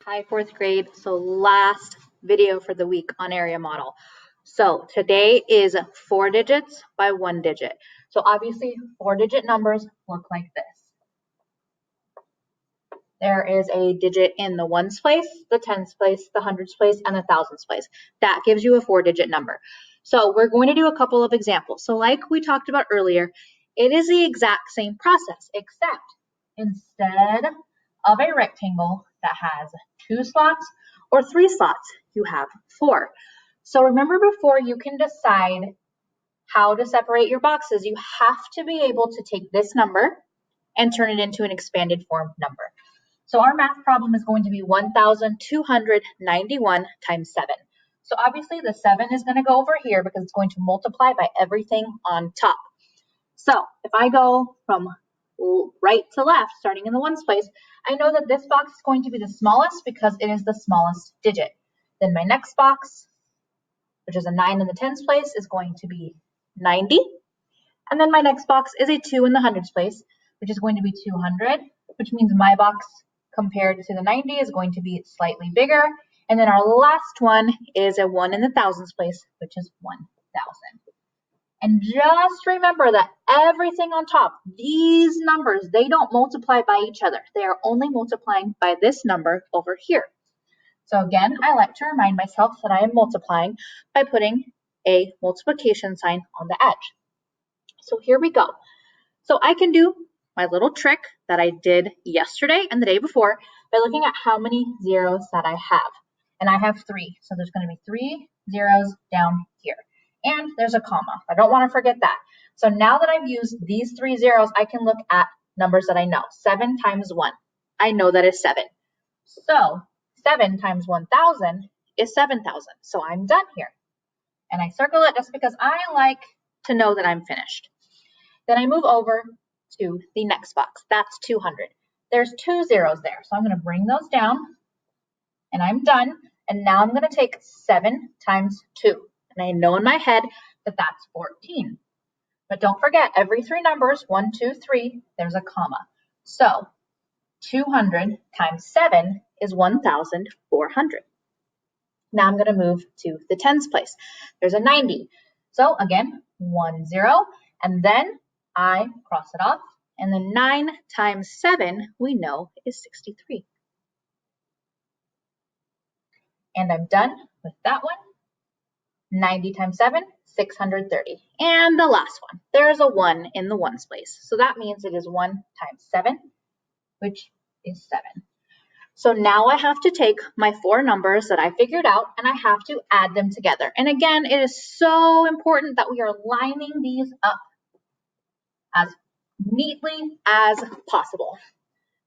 Hi, fourth grade. So last video for the week on area model. So today is 4 digits by 1 digit. So obviously 4-digit numbers look like this. There is a digit in the ones place, the tens place, the hundreds place, and the thousands place. That gives you a 4-digit number. So we're going to do a couple of examples. So like we talked about earlier, it is the exact same process, except instead of a rectangle that has 2 slots or 3 slots, you have 4. So remember, before you can decide how to separate your boxes, you have to be able to take this number and turn it into an expanded form number. So our math problem is going to be 1,291 times 7. So obviously the 7 is going to go over here because it's going to multiply by everything on top. So if I go from right to left, starting in the ones place, I know that this box is going to be the smallest because it is the smallest digit. Then my next box, which is a 9 in the tens place, is going to be 90. And then my next box is a 2 in the hundreds place, which is going to be 200, which means my box compared to the 90 is going to be slightly bigger. And then our last one is a 1 in the thousands place, which is 1,000. And just remember that everything on top, these numbers, they don't multiply by each other. They are only multiplying by this number over here. So again, I like to remind myself that I am multiplying by putting a multiplication sign on the edge. So here we go. So I can do my little trick that I did yesterday and the day before by looking at how many zeros that I have. And I have 3. So there's going to be 3 zeros down here. And there's a comma. I don't want to forget that. So now that I've used these 3 zeros, I can look at numbers that I know. 7 times 1. I know that is 7. So 7 times 1,000 is 7,000. So I'm done here. And I circle it just because I like to know that I'm finished. Then I move over to the next box. That's 200. There's 2 zeros there. So I'm going to bring those down. And I'm done. And now I'm going to take 7 times 2. And I know in my head that that's 14. But don't forget, every 3 numbers, 1, 2, 3, there's a comma. So 200 times 7 is 1,400. Now I'm going to move to the tens place. There's a 90. So again, 1 0, and then I cross it off. And then 9 times 7, we know, is 63. And I'm done with that one. 90 times 7, 630. And the last one, there's a 1 in the ones place. So that means it is 1 times 7, which is 7. So now I have to take my 4 numbers that I figured out and I have to add them together. And again, it is so important that we are lining these up as neatly as possible.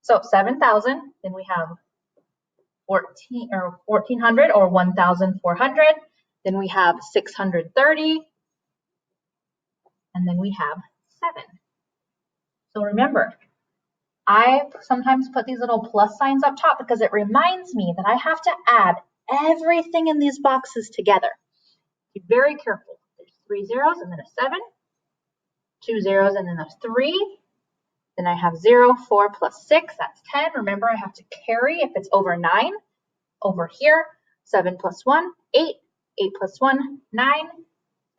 So 7,000, then we have 1,400 or 1,400. Then we have 630, and then we have 7. So remember, I sometimes put these little plus signs up top because it reminds me that I have to add everything in these boxes together. Be very careful. There's 3 zeros and then a 7, 2 zeros and then a 3. Then I have 0, 4 plus 6, that's 10. Remember, I have to carry if it's over 9. Over here, 7 plus 1, 8. 8 plus 1, 9.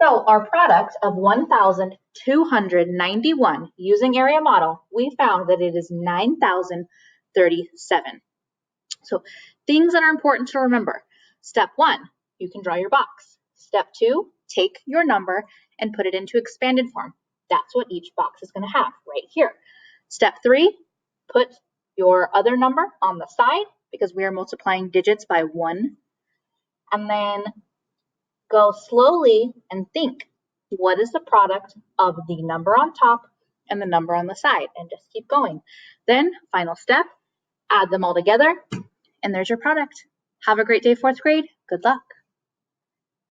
So our product of 1,291 using area model, we found that it is 9,037. So things that are important to remember. Step 1, you can draw your box. Step 2, take your number and put it into expanded form. That's what each box is going to have right here. Step 3, put your other number on the side because we are multiplying digits by 1. And then go slowly and think, what is the product of the number on top and the number on the side? And just keep going. Then, final step, add them all together, and there's your product. Have a great day, fourth grade. Good luck.